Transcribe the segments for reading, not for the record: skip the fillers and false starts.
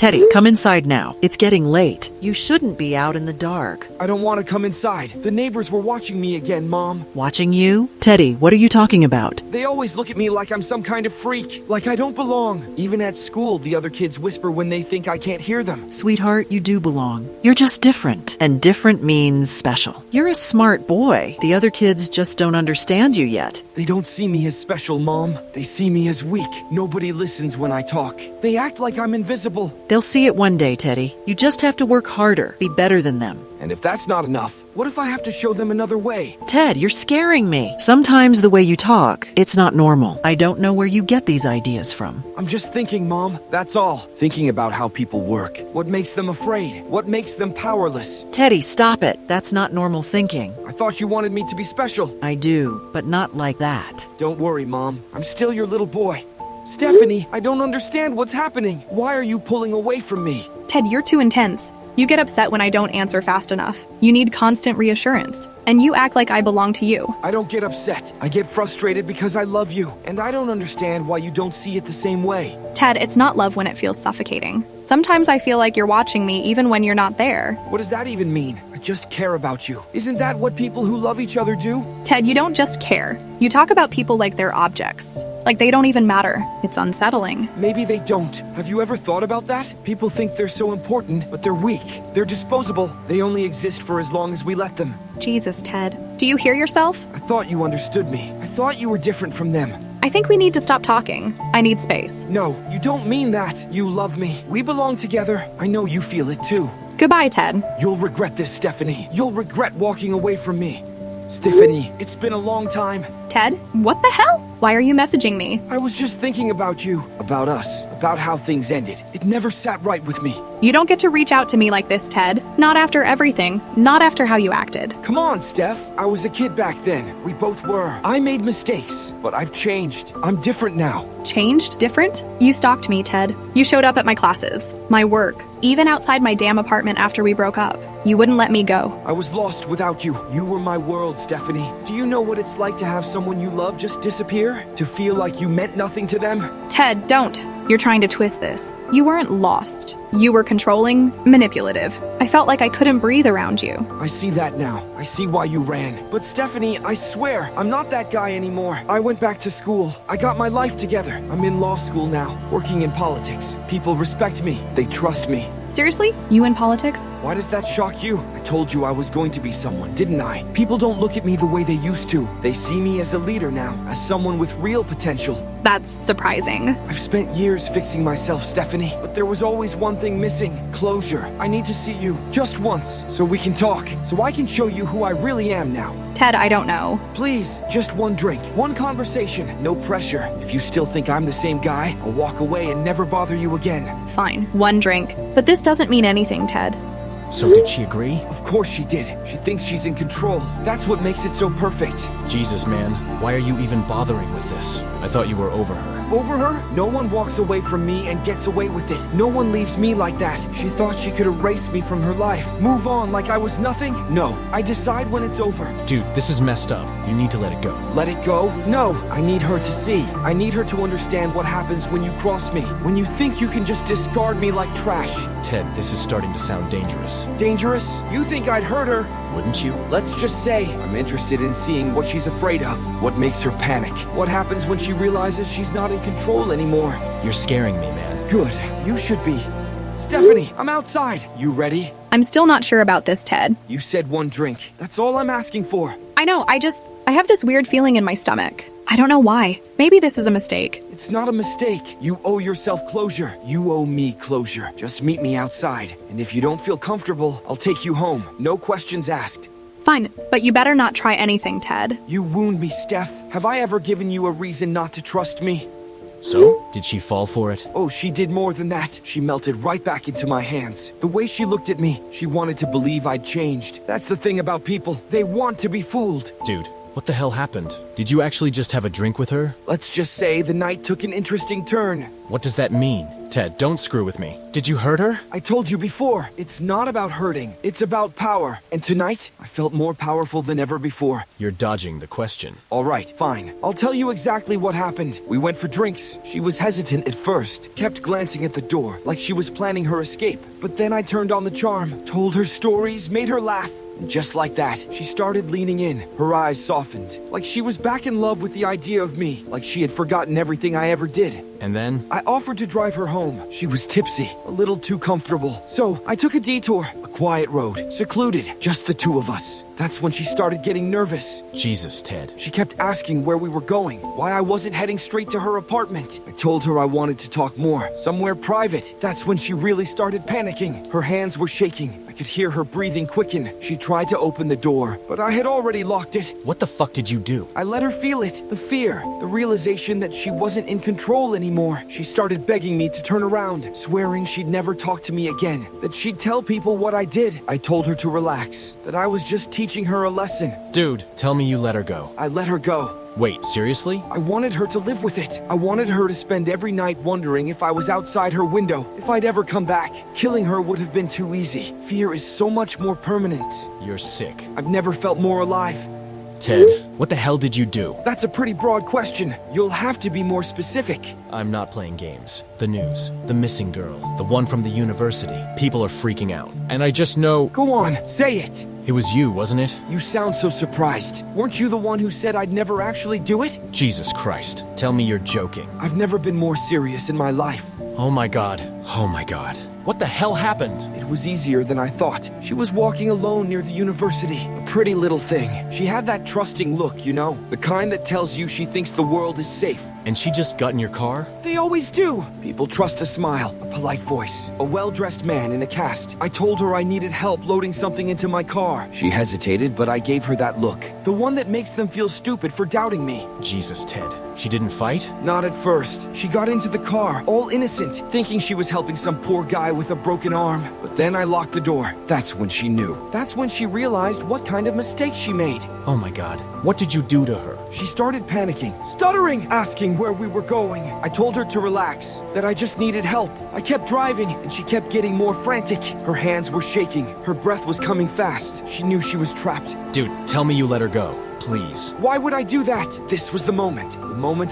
Teddy, come inside now. It's getting late. You shouldn't be out in the dark. I don't want to come inside. The neighbors were watching me again, Mom. Watching you? Teddy, what are you talking about? They always look at me like I'm some kind of freak, like I don't belong. Even at school, the other kids whisper when they think I can't hear them. Sweetheart, you do belong. You're just different. And different means special. You're a smart boy. The other kids just don't understand you yet. They don't see me as special, Mom. They see me as weak. Nobody listens when I talk. They act like I'm invisible. They'll see it one day, Teddy. You just have to work harder. Be better than them. And if that's not enough, what if I have to show them another way? Ted, you're scaring me. Sometimes the way you talk, it's not normal. I don't know where you get these ideas from. I'm just thinking, Mom. That's all. Thinking about how people work. What makes them afraid? What makes them powerless? Teddy, stop it. That's not normal thinking. I thought you wanted me to be special. I do, but not like that. Don't worry, Mom. I'm still your little boy. Stephanie, I don't understand what's happening. Why are you pulling away from me? Ted, you're too intense. You get upset when I don't answer fast enough. You need constant reassurance. And you act like I belong to you. I don't get upset. I get frustrated because I love you. And I don't understand why you don't see it the same way. Ted, it's not love when it feels suffocating. Sometimes I feel like you're watching me even when you're not there. What does that even mean? I just care about you. Isn't that what people who love each other do? Ted, you don't just care. You talk about people like they're objects. Like they don't even matter. It's unsettling. Maybe they don't. Have you ever thought about that? People think they're so important, but they're weak. They're disposable. They only exist for as long as we let them. Jesus, Ted. Do you hear yourself? I thought you understood me. I thought you were different from them. I think we need to stop talking. I need space. No, you don't mean that. You love me. We belong together. I know you feel it too. Goodbye, Ted. You'll regret this, Stephanie. You'll regret walking away from me. Stephanie, it's been a long time. Ted, what the hell? Why are you messaging me? I was just thinking about you, about us, about how things ended. It never sat right with me. You don't get to reach out to me like this, Ted. Not after everything. Not after how you acted. Come on, Steph. I was a kid back then. We both were. I made mistakes, but I've changed. I'm different now. Changed? Different? You stalked me, Ted. You showed up at my classes, my work, even outside my damn apartment after we broke up. You wouldn't let me go. I was lost without you. You were my world, Stephanie. Do you know what it's like to have someone you love just disappear? To feel like you meant nothing to them? Ted, don't. You're trying to twist this. You weren't lost. You were controlling, manipulative. I felt like I couldn't breathe around you. I see that now. I see why you ran. But Stephanie, I swear, I'm not that guy anymore. I went back to school. I got my life together. I'm in law school now, working in politics. People respect me. They trust me. Seriously? You in politics? Why does that shock you? I told you I was going to be someone, didn't I? People don't look at me the way they used to. They see me as a leader now, as someone with real potential. That's surprising. I've spent years fixing myself, Stephanie, but there was always one thing missing. Closure. I need to see you, just once, so we can talk, so I can show you who I really am now. Ted, I don't know. Please, just one drink, one conversation, no pressure. If you still think I'm the same guy, I'll walk away and never bother you again. Fine, one drink. But this doesn't mean anything, Ted. So did she agree? Of course she did. She thinks she's in control. That's what makes it so perfect. Jesus, man. Why are you even bothering with this? I thought you were over her. Over her? No one walks away from me and gets away with it. No one leaves me like that. She thought she could erase me from her life. Move on like I was nothing? No. I decide when it's over. Dude, this is messed up. You need to let it go. Let it go? No. I need her to see. I need her to understand what happens when you cross me. When you think you can just discard me like trash. Ted, this is starting to sound dangerous. Dangerous? You think I'd hurt her? Wouldn't you? Let's just say I'm interested in seeing what she's afraid of, what makes her panic, what happens when she realizes she's not in control anymore. You're scaring me, man. Good. You should be. Stephanie, I'm outside. You ready? I'm still not sure about this, Ted. You said one drink. That's all I'm asking for. I know, I have this weird feeling in my stomach. I don't know why. Maybe this is a mistake. It's not a mistake. You owe yourself closure. You owe me closure. Just meet me outside. And if you don't feel comfortable, I'll take you home. No questions asked. Fine, but you better not try anything, Ted. You wound me, Steph. Have I ever given you a reason not to trust me? So? Did she fall for it? Oh, she did more than that. She melted right back into my hands. The way she looked at me, she wanted to believe I'd changed. That's the thing about people. They want to be fooled. Dude, what the hell happened? Did you actually just have a drink with her? Let's just say the night took an interesting turn. What does that mean? Ted, don't screw with me. Did you hurt her? I told you before, it's not about hurting. It's about power. And tonight, I felt more powerful than ever before. You're dodging the question. All right, fine. I'll tell you exactly what happened. We went for drinks. She was hesitant at first, kept glancing at the door, like she was planning her escape. But then I turned on the charm, told her stories, made her laugh. And just like that, she started leaning in. Her eyes softened, like she was back in love with the idea of me, like she had forgotten everything I ever did. And then? I offered to drive her home. She was tipsy, a little too comfortable. So I took a detour, a quiet road, secluded, just the two of us. That's when she started getting nervous. Jesus, Ted. She kept asking where we were going, why I wasn't heading straight to her apartment. I told her I wanted to talk more, somewhere private. That's when she really started panicking. Her hands were shaking. I could hear her breathing quicken. She tried to open the door, but I had already locked it. What the fuck did you do? I let her feel it, the fear, the realization that she wasn't in control anymore. She started begging me to turn around, swearing she'd never talk to me again, that she'd tell people what I did. I told her to relax, that I was just teaching her a lesson. Dude, tell me you let her go. I let her go. Wait, seriously? I wanted her to live with it. I wanted her to spend every night wondering if I was outside her window, if I'd ever come back. Killing her would have been too easy. Fear is so much more permanent. You're sick. I've never felt more alive. Ted, what the hell did you do? That's a pretty broad question. You'll have to be more specific. I'm not playing games. The news, the missing girl, the one from the university. People are freaking out. And I just know... Go on, say it. It was you, wasn't it? You sound so surprised. Weren't you the one who said I'd never actually do it? Jesus Christ. Tell me you're joking. I've never been more serious in my life. Oh my god. Oh my god. What the hell happened? It was easier than I thought. She was walking alone near the university. A pretty little thing. She had that trusting look, you know? The kind that tells you she thinks the world is safe. And she just got in your car? They always do. People trust a smile, a polite voice, a well-dressed man in a cast. I told her I needed help loading something into my car. She hesitated, but I gave her that look. The one that makes them feel stupid for doubting me. Jesus, Ted. She didn't fight? Not at first. She got into the car, all innocent, thinking she was helping some poor guy with a broken arm. But then I locked the door. That's when she knew. That's when she realized what kind of mistake she made. Oh my god. What did you do to her? She started panicking, stuttering, asking where we were going. I told her to relax, that I just needed help. I kept driving, and she kept getting more frantic. Her hands were shaking. Her breath was coming fast. She knew she was trapped. Dude, tell me you let her go. Please. Why would I do that? This was the moment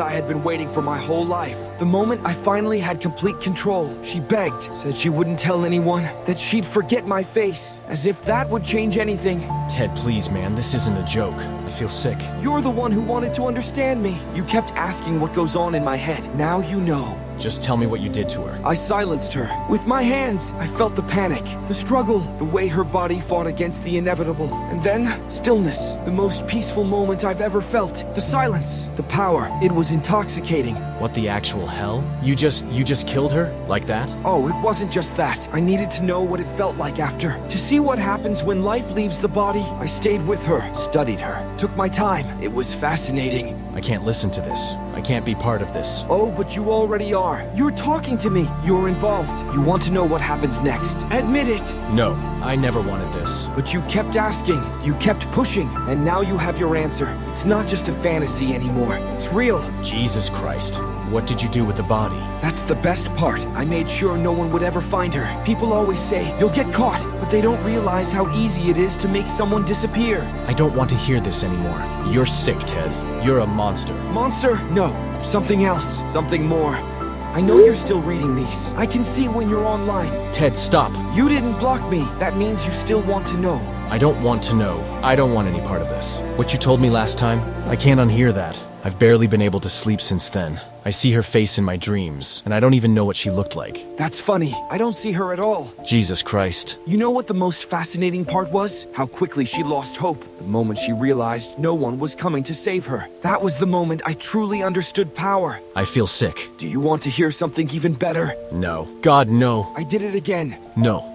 I had been waiting for my whole life. The moment I finally had complete control. She begged, said she wouldn't tell anyone, that she'd forget my face, as if that would change anything. Ted, please, man, this isn't a joke. I feel sick. You're the one who wanted to understand me. You kept asking what goes on in my head. Now you know. Just tell me what you did to her. I silenced her. With my hands, I felt the panic, the struggle, the way her body fought against the inevitable. And then, stillness. The most peaceful moment I've ever felt. The silence. The power. It was intoxicating. What the actual hell? You just killed her? Like that? Oh, it wasn't just that. I needed to know what it felt like after. To see what happens when life leaves the body. I stayed with her, studied her, took my time. It was fascinating. I can't listen to this. I can't be part of this. Oh, but you already are. You're talking to me. You're involved. You want to know what happens next. Admit it. No, I never wanted this. But you kept asking. You kept pushing. And now you have your answer. It's not just a fantasy anymore. It's real. Jesus Christ. What did you do with the body? That's the best part. I made sure no one would ever find her. People always say, you'll get caught, but they don't realize how easy it is to make someone disappear. I don't want to hear this anymore. You're sick, Ted. You're a monster. Monster? No. Something else. Something more. I know you're still reading these. I can see when you're online. Ted, stop. You didn't block me. That means you still want to know. I don't want to know. I don't want any part of this. What you told me last time, I can't unhear that. I've barely been able to sleep since then. I see her face in my dreams, and I don't even know what she looked like. That's funny. I don't see her at all. Jesus Christ. You know what the most fascinating part was? How quickly she lost hope. The moment she realized no one was coming to save her. That was the moment I truly understood power. I feel sick. Do you want to hear something even better? No. God, no. I did it again. No.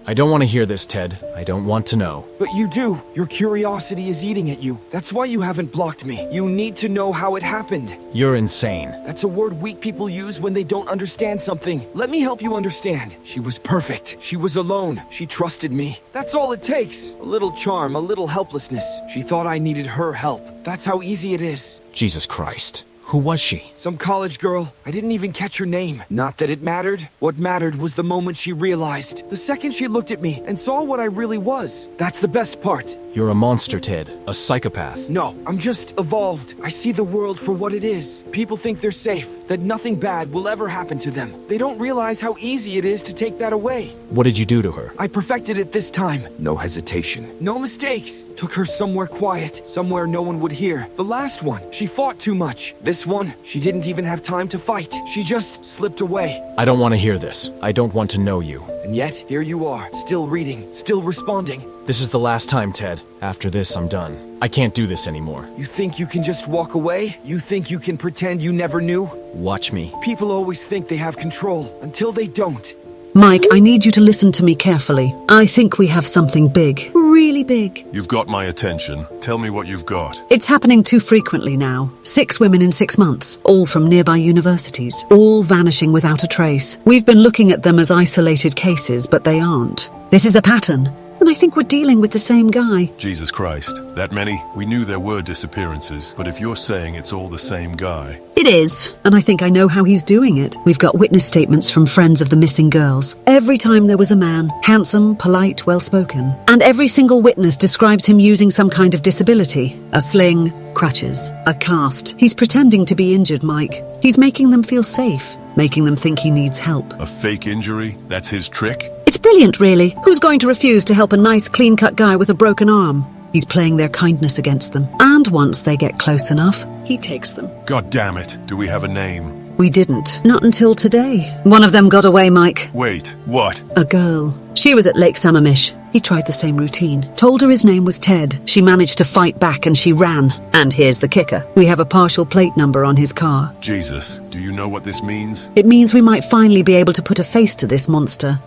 I don't want to hear this, Ted. I don't want to know. But you do. Your curiosity is eating at you. That's why you haven't blocked me. You need to know how it happened. You're insane. That's a word weak people use when they don't understand something. Let me help you understand. She was perfect. She was alone. She trusted me. That's all it takes. A little charm, a little helplessness. She thought I needed her help. That's how easy it is. Jesus Christ. Who was she? Some college girl. I didn't even catch her name. Not that it mattered. What mattered was the moment she realized. The second she looked at me and saw what I really was. That's the best part. You're a monster, Ted. A psychopath. No, I'm just evolved. I see the world for what it is. People think they're safe, that nothing bad will ever happen to them. They don't realize how easy it is to take that away. What did you do to her? I perfected it this time. No hesitation. No mistakes. Took her somewhere quiet, somewhere no one would hear. The last one, she fought too much. This one, she didn't even have time to fight. She just slipped away. I don't want to hear this. I don't want to know you. And yet, here you are, still reading, still responding. This is the last time, Ted. After this, I'm done. I can't do this anymore. You think you can just walk away? You think you can pretend you never knew? Watch me. People always think they have control, until they don't. Mike, I need you to listen to me carefully. I think we have something big. Really big. You've got my attention. Tell me what you've got. It's happening too frequently now. 6 women in 6 months, all from nearby universities, all vanishing without a trace. We've been looking at them as isolated cases, but they aren't. This is a pattern. And I think we're dealing with the same guy. Jesus Christ. That many? We knew there were disappearances, but if you're saying it's all the same guy... It is, and I think I know how he's doing it. We've got witness statements from friends of the missing girls. Every time there was a man, handsome, polite, well-spoken. And every single witness describes him using some kind of disability. A sling, crutches, a cast. He's pretending to be injured, Mike. He's making them feel safe, making them think he needs help. A fake injury? That's his trick? It's brilliant, really. Who's going to refuse to help a nice, clean-cut guy with a broken arm? He's playing their kindness against them. And once they get close enough, he takes them. God damn it. Do we have a name? We didn't. Not until today. One of them got away, Mike. Wait, what? A girl. She was at Lake Sammamish. He tried the same routine. Told her his name was Ted. She managed to fight back and she ran. And here's the kicker. We have a partial plate number on his car. Jesus, do you know what this means? It means we might finally be able to put a face to this monster.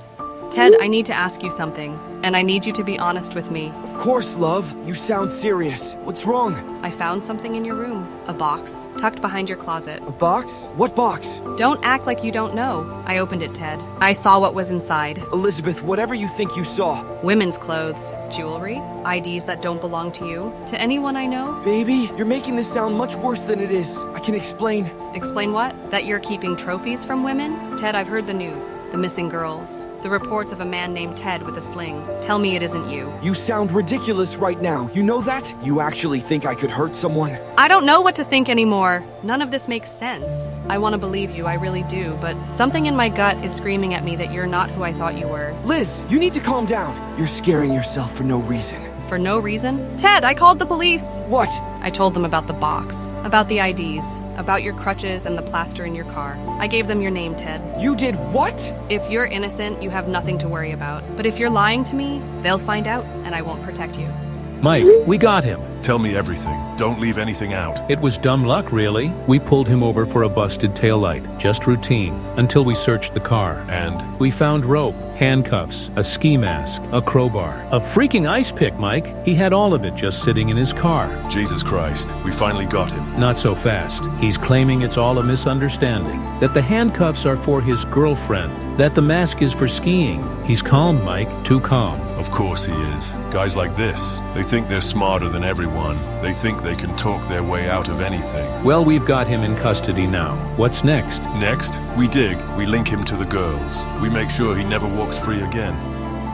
Ted, I need to ask you something, and I need you to be honest with me. Of course, love. You sound serious. What's wrong? I found something in your room. A box, tucked behind your closet. A box? What box? Don't act like you don't know. I opened it, Ted. I saw what was inside. Elizabeth, whatever you think you saw. Women's clothes, jewelry, IDs that don't belong to you, to anyone I know. Baby, you're making this sound much worse than it is. I can explain. Explain what? That you're keeping trophies from women? Ted, I've heard the news. The missing girls. The reports of a man named Ted with a sling. Tell me it isn't you. You sound ridiculous right now. You know that? You actually think I could hurt someone? I don't know what to think anymore. None of this makes sense. I want to believe you, I really do, but something in my gut is screaming at me that you're not who I thought you were. Liz, you need to calm down. You're scaring yourself for no reason. For no reason? Ted, I called the police. What? I told them about the box, about the IDs, about your crutches and the plaster in your car. I gave them your name, Ted. You did what? If you're innocent, you have nothing to worry about. But if you're lying to me, they'll find out, and I won't protect you. Mike, we got him. Tell me everything. Don't leave anything out. It was dumb luck, really. We pulled him over for a busted taillight. Just routine. Until we searched the car. And? We found rope, handcuffs, a ski mask, a crowbar. A freaking ice pick, Mike. He had all of it just sitting in his car. Jesus Christ. We finally got him. Not so fast. He's claiming it's all a misunderstanding. That the handcuffs are for his girlfriend. That the mask is for skiing. He's calm, Mike. Too calm. Of course he is. Guys like this, they think they're smarter than everyone. They think they can talk their way out of anything. Well, we've got him in custody now. What's next? Next, we dig. We link him to the girls. We make sure he never walks free again.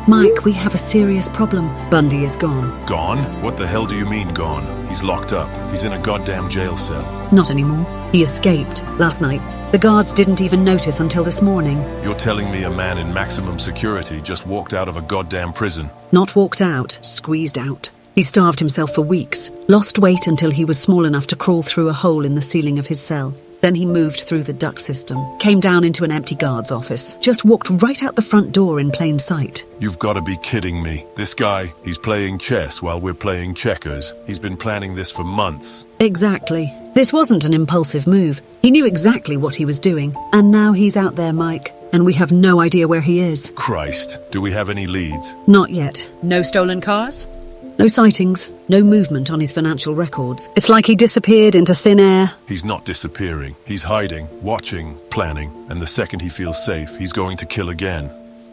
Mike, we have a serious problem. Bundy is gone. Gone? What the hell do you mean gone? He's locked up. He's in a goddamn jail cell. Not anymore. He escaped last night. The guards didn't even notice until this morning. You're telling me a man in maximum security just walked out of a goddamn prison? Not walked out, squeezed out. He starved himself for weeks, lost weight until he was small enough to crawl through a hole in the ceiling of his cell. Then he moved through the duct system, came down into an empty guard's office, just walked right out the front door in plain sight. You've got to be kidding me. This guy, he's playing chess while we're playing checkers. He's been planning this for months. Exactly. This wasn't an impulsive move. He knew exactly what he was doing. And now he's out there, Mike. And we have no idea where he is. Christ. Do we have any leads? Not yet. No stolen cars? No sightings. No movement on his financial records. It's like he disappeared into thin air. He's not disappearing. He's hiding, watching, planning. And the second he feels safe, he's going to kill again.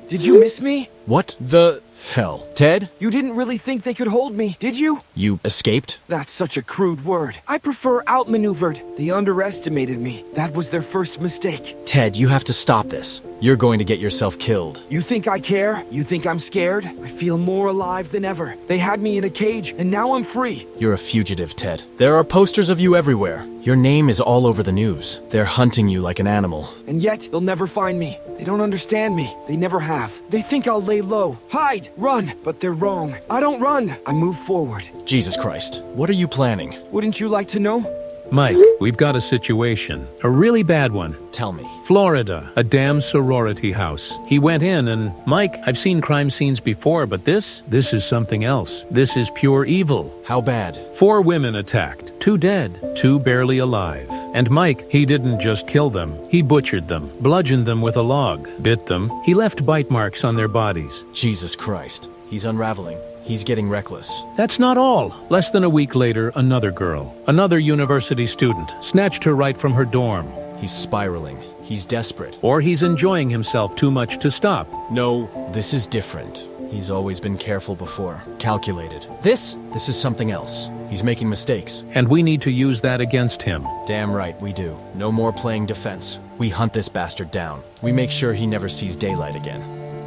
Did you miss me? What the hell? Ted? You didn't really think they could hold me, did you? You escaped? That's such a crude word. I prefer outmaneuvered. They underestimated me. That was their first mistake. Ted, you have to stop this. You're going to get yourself killed. You think I care? You think I'm scared? I feel more alive than ever. They had me in a cage, and now I'm free. You're a fugitive, Ted. There are posters of you everywhere. Your name is all over the news. They're hunting you like an animal. And yet, they'll never find me. They don't understand me. They never have. They think I'll lay low, hide, run, but they're wrong. I don't run. I move forward. Jesus Christ. What are you planning? Wouldn't you like to know? Mike, we've got a situation. A really bad one. Tell me. Florida, a damn sorority house. He went in and, Mike, I've seen crime scenes before, but this is something else. This is pure evil. How bad? 4 women attacked, 2 dead, 2 barely alive. And Mike, he didn't just kill them. He butchered them, bludgeoned them with a log, bit them. He left bite marks on their bodies. Jesus Christ. He's unraveling. He's getting reckless. That's not all. Less than a week later, another girl, another university student, snatched her right from her dorm. He's spiraling. He's desperate. Or he's enjoying himself too much to stop. No, this is different. He's always been careful before. Calculated. This is something else. He's making mistakes. And we need to use that against him. Damn right we do. No more playing defense. We hunt this bastard down. We make sure he never sees daylight again.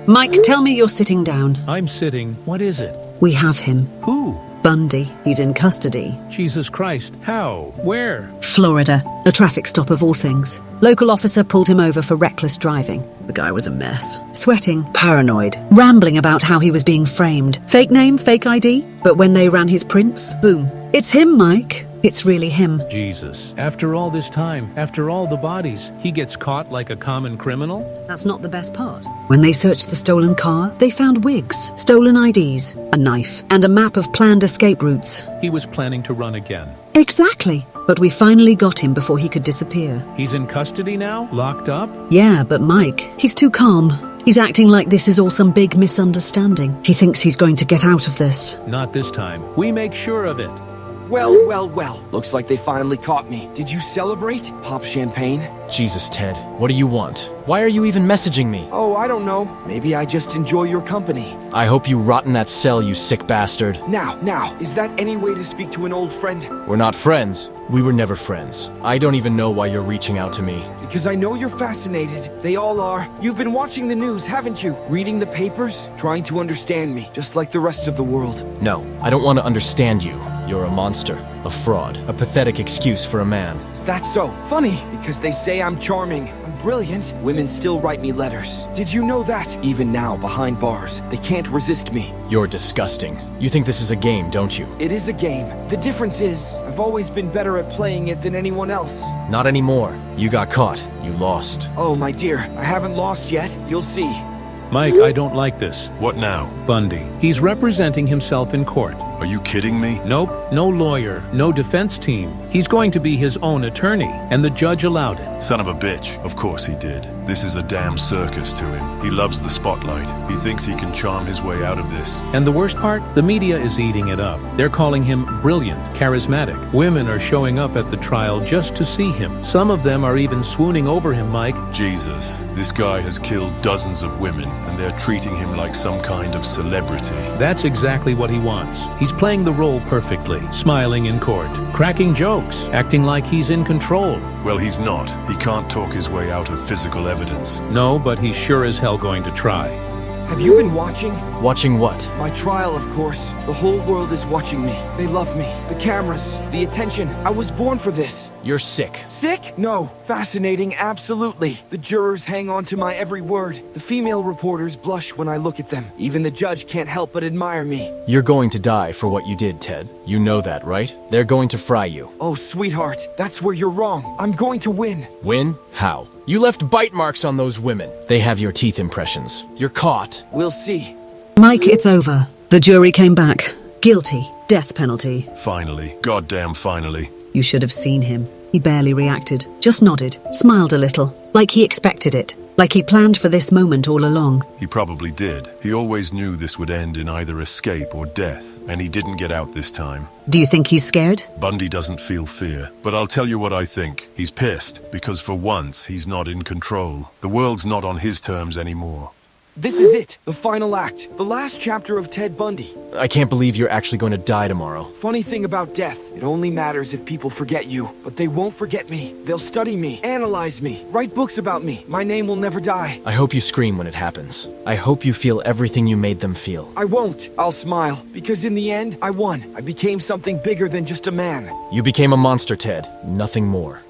Mike, tell me you're sitting down. I'm sitting. What is it? We have him. Who? Bundy. He's in custody. Jesus Christ. How? Where? Florida. A traffic stop of all things. Local officer pulled him over for reckless driving. The guy was a mess. Sweating, paranoid, rambling about how he was being framed. Fake name, fake ID. But when they ran his prints, boom. It's him, Mike. It's really him. Jesus. After all this time, after all the bodies, he gets caught like a common criminal? That's not the best part. When they searched the stolen car, they found wigs, stolen IDs, a knife, and a map of planned escape routes. He was planning to run again. Exactly. But we finally got him before he could disappear. He's in custody now? Locked up? Yeah, but Mike, he's too calm. He's acting like this is all some big misunderstanding. He thinks he's going to get out of this. Not this time. We make sure of it. Well. Looks like they finally caught me. Did you celebrate? Pop champagne? Jesus, Ted. What do you want? Why are you even messaging me? Oh, I don't know. Maybe I just enjoy your company. I hope you rot in that cell, you sick bastard. Now, is that any way to speak to an old friend? We're not friends. We were never friends. I don't even know why you're reaching out to me. Because I know you're fascinated. They all are. You've been watching the news, haven't you? Reading the papers? Trying to understand me, just like the rest of the world. No, I don't want to understand you. You're a monster, a fraud, a pathetic excuse for a man. Is that so? Funny, because they say I'm charming. I'm brilliant. Women still write me letters. Did you know that? Even now, behind bars, they can't resist me. You're disgusting. You think this is a game, don't you? It is a game. The difference is, I've always been better at playing it than anyone else. Not anymore. You got caught. You lost. Oh, my dear, I haven't lost yet. You'll see. Mike, I don't like this. What now? Bundy. He's representing himself in court. Are you kidding me? Nope, no lawyer, no defense team. He's going to be his own attorney, and the judge allowed it. Son of a bitch. Of course he did. This is a damn circus to him. He loves the spotlight. He thinks he can charm his way out of this. And the worst part? The media is eating it up. They're calling him brilliant, charismatic. Women are showing up at the trial just to see him. Some of them are even swooning over him, Mike. Jesus, this guy has killed dozens of women, and they're treating him like some kind of celebrity. That's exactly what he wants. He's playing the role perfectly, smiling in court, cracking jokes, acting like he's in control. Well, he's not. He can't talk his way out of physical evidence. No, but he's sure as hell going to try. Have you been watching? Watching what? My trial, of course. The whole world is watching me. They love me. The cameras, the attention. I was born for this. You're sick. Sick? No. Fascinating, absolutely. The jurors hang on to my every word. The female reporters blush when I look at them. Even the judge can't help but admire me. You're going to die for what you did, Ted. You know that, right? They're going to fry you. Oh, sweetheart, that's where you're wrong. I'm going to win. Win? How? You left bite marks on those women. They have your teeth impressions. You're caught. We'll see. Mike, it's over. The jury came back. Guilty. Death penalty. Finally. Goddamn finally. You should have seen him. He barely reacted. Just nodded. Smiled a little. Like he expected it. Like he planned for this moment all along. He probably did. He always knew this would end in either escape or death, and he didn't get out this time. Do you think he's scared? Bundy doesn't feel fear, but I'll tell you what I think. He's pissed, because for once he's not in control. The world's not on his terms anymore. This is it, the final act, the last chapter of Ted Bundy. I can't believe you're actually going to die tomorrow. Funny thing about death, it only matters if people forget you. But they won't forget me. They'll study me, analyze me, write books about me. My name will never die. I hope you scream when it happens. I hope you feel everything you made them feel. I won't. I'll smile. Because in the end, I won. I became something bigger than just a man. You became a monster, Ted. Nothing more.